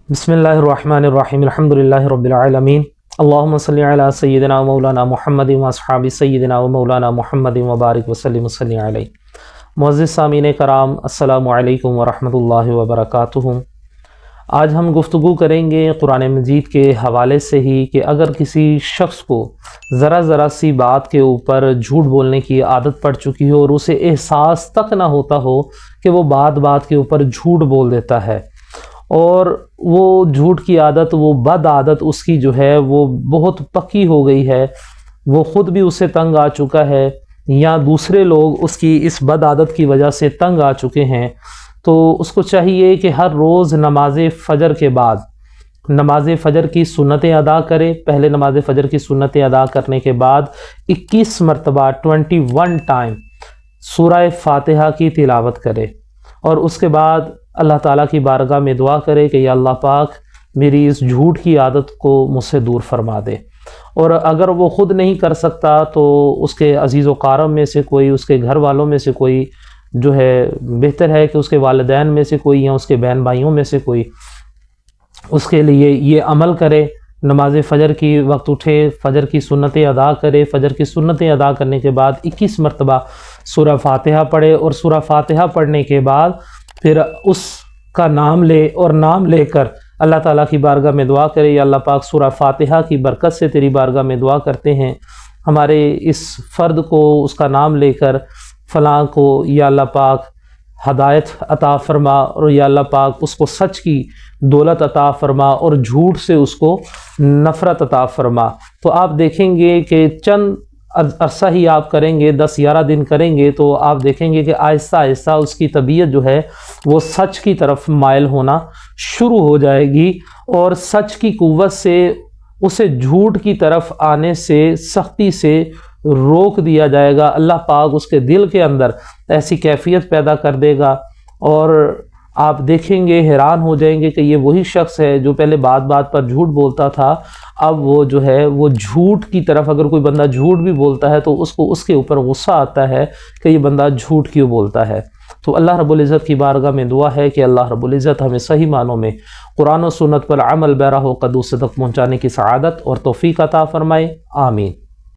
बिस्मिल्लाहिर्रहमानिर्रहीम अल्हम्दुलिल्लाहि रब्बिल आलमीन अल्लाहुम्मा सल्लि अला सय्यिदिना व मौलाना मुहम्मदिन व अस्हाबि सय्यिदिना व मौलाना मुहम्मदिन व बारिक व सल्लिम अलैहि। मुअज़्ज़िज़ सामीन कराम, अस्सलामु अलैकुम व रहमतुल्लाहि व बरकातुहू। आज हम गुफ्तगू करेंगे कुरान मजीद के हवाले से ही कि अगर किसी शख्स को ज़रा सी बात के ऊपर झूठ बोलने की आदत पड़ चुकी हो और उसे एहसास तक ना होता हो कि वो बात के ऊपर झूठ बोल देता है, और वो झूठ की आदत, वो बद आदत उसकी जो है वो बहुत पक्की हो गई है, वो ख़ुद भी उससे तंग आ चुका है या दूसरे लोग उसकी इस बद आदत की वजह से तंग आ चुके हैं, तो उसको चाहिए कि हर रोज़ नमाज फ़जर के बाद नमाज फ़जर की सुन्नतें अदा करे। पहले नमाज फ़जर की सुन्नतें अदा करने के बाद 21 मरतबा 21 टाइम सूरह फ़ातिहा की तिलावत करे, और उसके बाद अल्लाह ताला की बारगाह में दुआ करे कि या अल्लाह पाक मेरी इस झूठ की आदत को मुझसे दूर फरमा दे। और अगर वो ख़ुद नहीं कर सकता तो उसके अजीज़ व कारब में से कोई, उसके घर वालों में से कोई जो है, बेहतर है कि उसके वालिदैन में से कोई या उसके बहन भाइयों में से कोई उसके लिए ये अमल करे। नमाज फ़जर की वक्त उठे, फ़जर की सुन्नतें अदा करे, फ़जर की सुन्नतें अदा करने के बाद 21 मरतबा सूरह फ़ातिहा पढ़े, और सूरह फ़ातिहा पढ़ने के बाद फिर उसका नाम ले, और नाम लेकर अल्लाह ताला की बारगाह में दुआ करे, या अल्लाह पाक सूरह फ़ातिहा की बरकत से तेरी बारगाह में दुआ करते हैं हमारे इस फ़र्द को उसका नाम लेकर फ़लाँ को या अल्लाह पाक हदायत अता फ़रमा, और या अल्लाह पाक उसको सच की दौलत अता फ़रमा और झूठ से उसको नफ़रत अता फ़रमा। तो आप देखेंगे कि चंद अरसा ही आप करेंगे, 10-11 दिन करेंगे, तो आप देखेंगे कि आहिस्ता आहिस्ता उसकी तबीयत जो है वो सच की तरफ माइल होना शुरू हो जाएगी, और सच की कुव्वत से उसे झूठ की तरफ आने से सख्ती से रोक दिया जाएगा। अल्लाह पाक उसके दिल के अंदर ऐसी कैफियत पैदा कर देगा, और आप देखेंगे, हैरान हो जाएंगे कि ये वही शख्स है जो पहले बात पर झूठ बोलता था, अब वो जो है वो झूठ की तरफ, अगर कोई बंदा झूठ भी बोलता है तो उसको उसके ऊपर गुस्सा आता है कि ये बंदा झूठ क्यों बोलता है। तो अल्लाह रब्बुल इज़्ज़त की बारगाह में दुआ है कि अल्लाह रब्बुल इज़्ज़त हमें सही मानों में कुरान और सुन्नत पर अमल बराह क़दूस तक पहुँचाने की सआदत और तौफ़ीक़ अता फ़रमाए। आमीन।